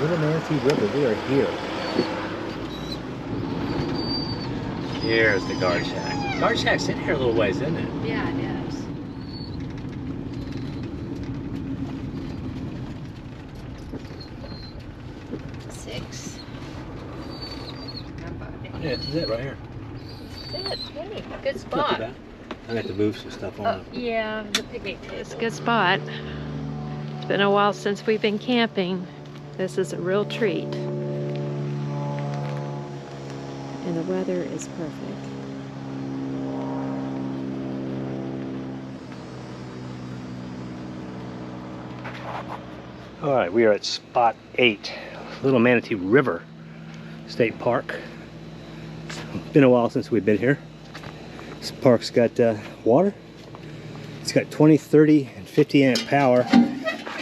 Little Manatee River, we are here. Here's the guard shack. Guard shack's in here a little ways, isn't it? Yeah, it is. Six. Yeah, this is it right here. That's it. Hey, good spot. I got to move some stuff on. Yeah, the picnic table. It's a good spot. It's been a while since we've been camping. This is a real treat. And the weather is perfect. All right, we are at spot 8, Little Manatee River State Park. It's been a while since we've been here. This park's got water. It's got 20, 30, and 50 amp power,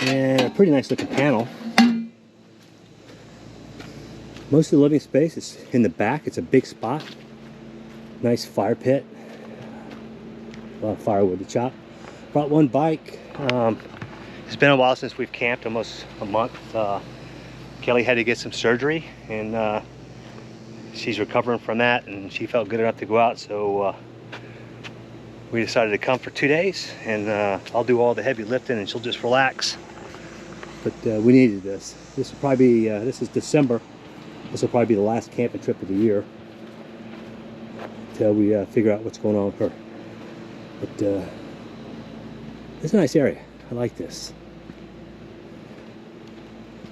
and a pretty nice looking panel. Most of the living space is in the back. It's a big spot. Nice fire pit. A lot of firewood to chop. Brought one bike. It's been a while since we've camped, almost a month. Kelly had to get some surgery, and she's recovering from that, and she felt good enough to go out, so we decided to come for 2 days, and I'll do all the heavy lifting and she'll just relax. But we needed this. This will probably be, this is December. This will probably be the last camping trip of the year until we figure out what's going on with her. But it's a nice area. I like this.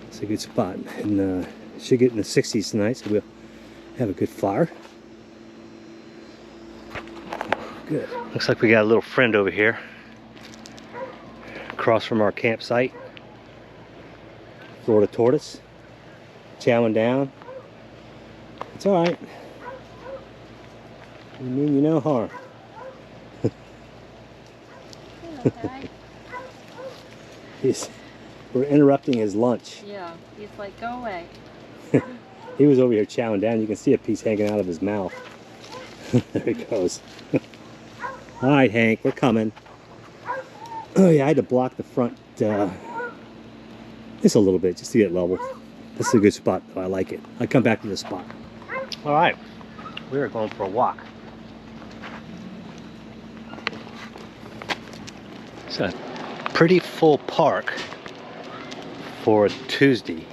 It's a good spot, and it should get in the 60s tonight, so we'll have a good fire. Good. Looks like we got a little friend over here across from our campsite. Florida tortoise, chowing down. It's all right. You mean you no harm. Okay. We're interrupting his lunch. Yeah, he's like, go away. He was over here chowing down. You can see a piece hanging out of his mouth. There he goes. All right, Hank, we're coming. Oh yeah, I had to block the front just a little bit, just to get level. This is a good spot, though. I like it. I come back to this spot. All right, we are going for a walk. It's a pretty full park for a Tuesday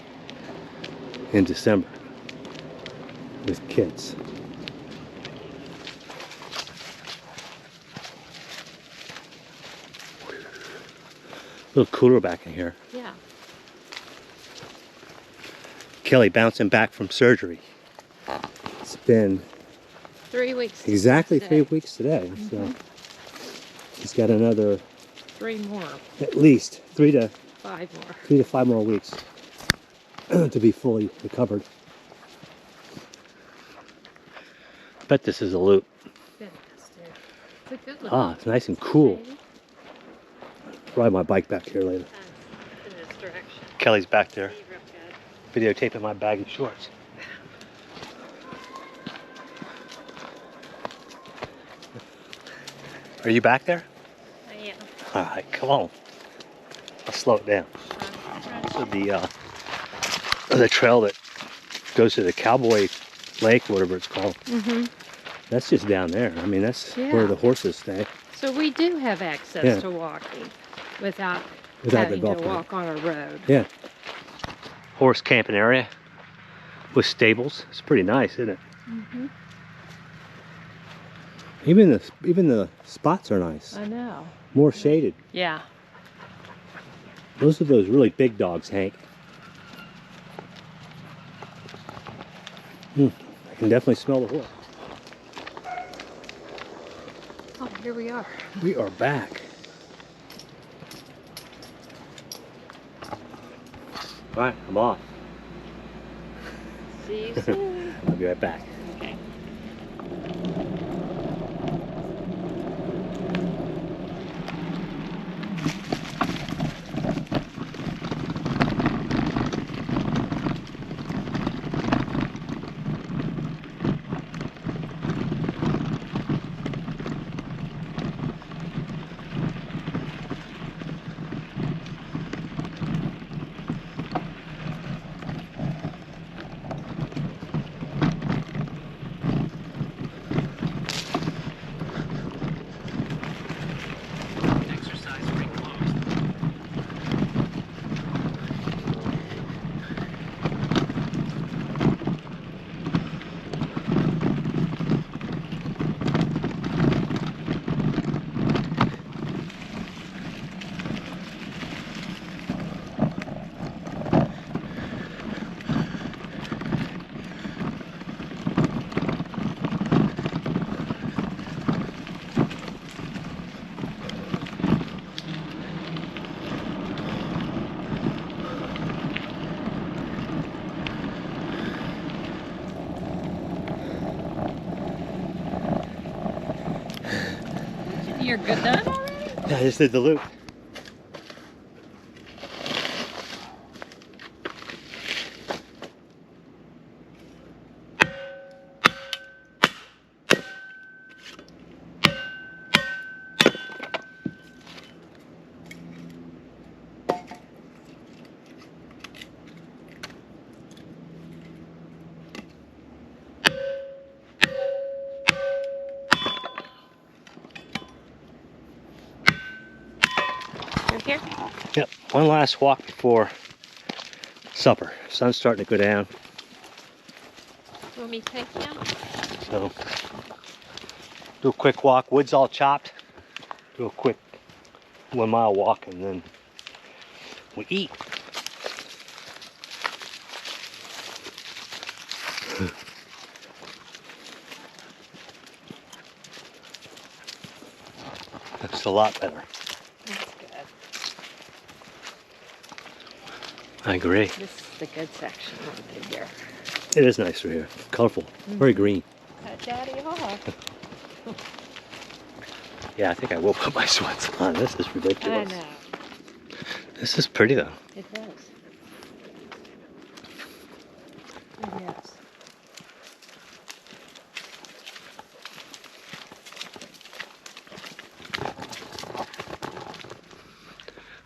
in December with kids. A little cooler back in here. Yeah. Kelly bouncing back from surgery. It's been 3 weeks. exactly today. 3 weeks today. So he's got another 3 more. at least 3 to 5 more. 3 to 5 more weeks to be fully recovered. Bet this is a loop. Yeah, it's a good look. Ah, it's nice and cool. Ride my bike back here later. In this direction. Kelly's back there See real good. videotaping my baggy shorts. Are you back there? I am. All right, come on. I'll slow it down. So the trail that goes to the Cowboy Lake, whatever it's called, that's just down there. I mean, that's where the horses stay. So we do have access to walking without having to walk on a road. Yeah. Horse camping area with stables. It's pretty nice, isn't it? Even the spots are nice. I know. More shaded. Yeah. Those are those really big dogs, Hank. I can definitely smell the horse. Oh, here we are. We are back. All right, I'm off. See you soon. I'll be right back. Okay. You're good done already? Yeah, I just did the loop. Through here? Yep, one last walk before supper. Sun's starting to go down, Want me to take you? so do a quick walk. Wood's all chopped. Do a quick 1 mile walk and then we eat. That's a lot better. That's good. I agree. This is the good section right here. It is nice through here. Colorful. Very green. Cut daddy off. Yeah, I think I will put my sweats on. This is I ridiculous. know. This is pretty though. It does. Yes.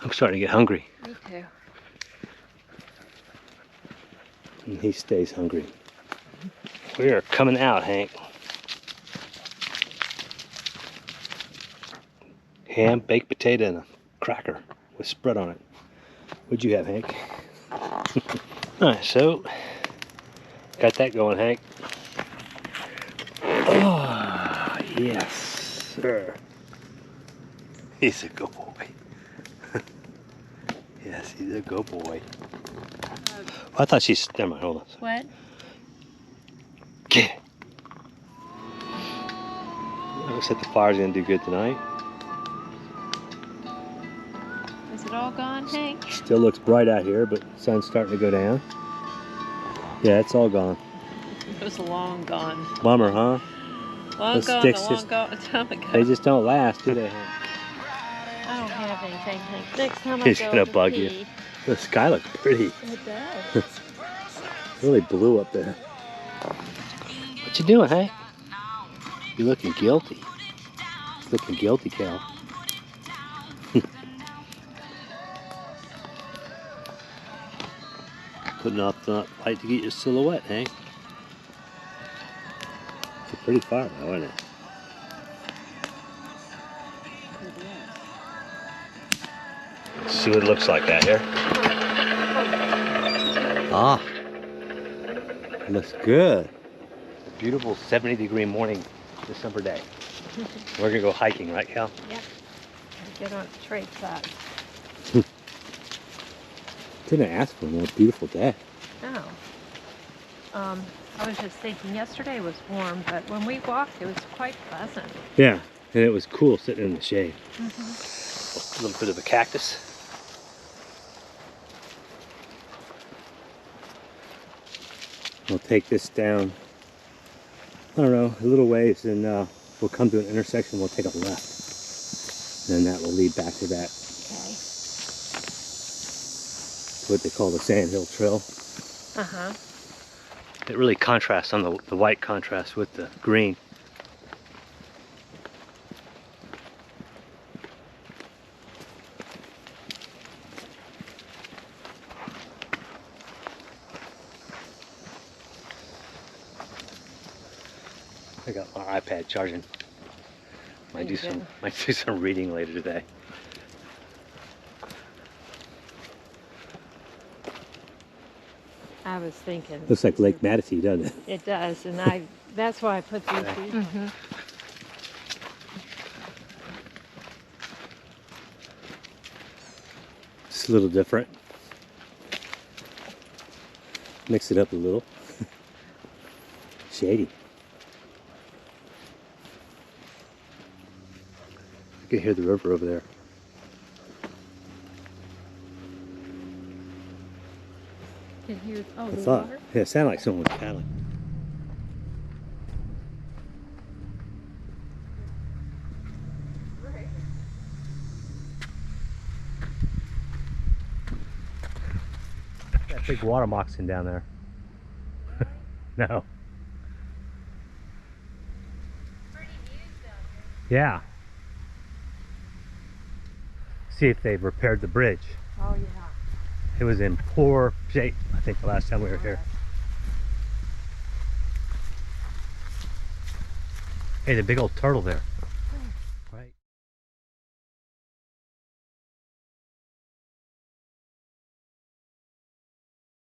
I'm starting to get hungry. Me too. And he stays hungry. We are coming out, Hank. Ham, baked potato, and a cracker with spread on it. What'd you have, Hank? Alright, so got that going, Hank. Oh, yes, sir. He's a good boy. Yes, he's a good boy. Oh, I thought she's. Never mind, hold on. What? Get it. Looks like the fire's gonna do good tonight. Is it all gone, Hank? Still looks bright out here, but sun's starting to go down. Yeah, it's all gone. It was long gone. Bummer, huh? Long Those gone, sticks a long just- gone time ago. They just don't last, do they, Hank? I don't have anything, Hank. Next time He's I go gonna to bug pee, you. The sky looks pretty. It does. Really blue up there. What you doing, Hank? You're looking guilty. Looking guilty, Cal. Putting off the light to get your silhouette, Hank. It's a pretty fire though, isn't it? See what it looks like out here. Ah, it looks good. A beautiful 70-degree morning December day. We're gonna go hiking, right, Cal? Yep. Get on the trade side. Couldn't ask for a more beautiful day. Oh. I was just thinking yesterday was warm, but when we walked, it was quite pleasant. Yeah, and it was cool sitting in the shade. Mm-hmm. A little bit of a cactus. We'll take this down, I don't know, a little ways, and we'll come to an intersection, we'll take a left. And then that will lead back to that, Okay. what they call the Sand Hill Trail. Uh-huh. It really contrasts on the white contrast with the green. I got my iPad charging. Might do some reading later today. I was thinking. Looks like Lake Manatee, doesn't it? It does, and that's why I put these. Mm-hmm. It's a little different. Mix it up a little. Shady. I can hear the river over there. Can hear, oh, I the thought, water? yeah, it sounded like someone was paddling. Right. That big water moccasin down there. No. Pretty views down Yeah. See if they've repaired the bridge. here. Oh, yeah. It was in poor shape, I think, the last time we were here. Hey, the big old turtle there.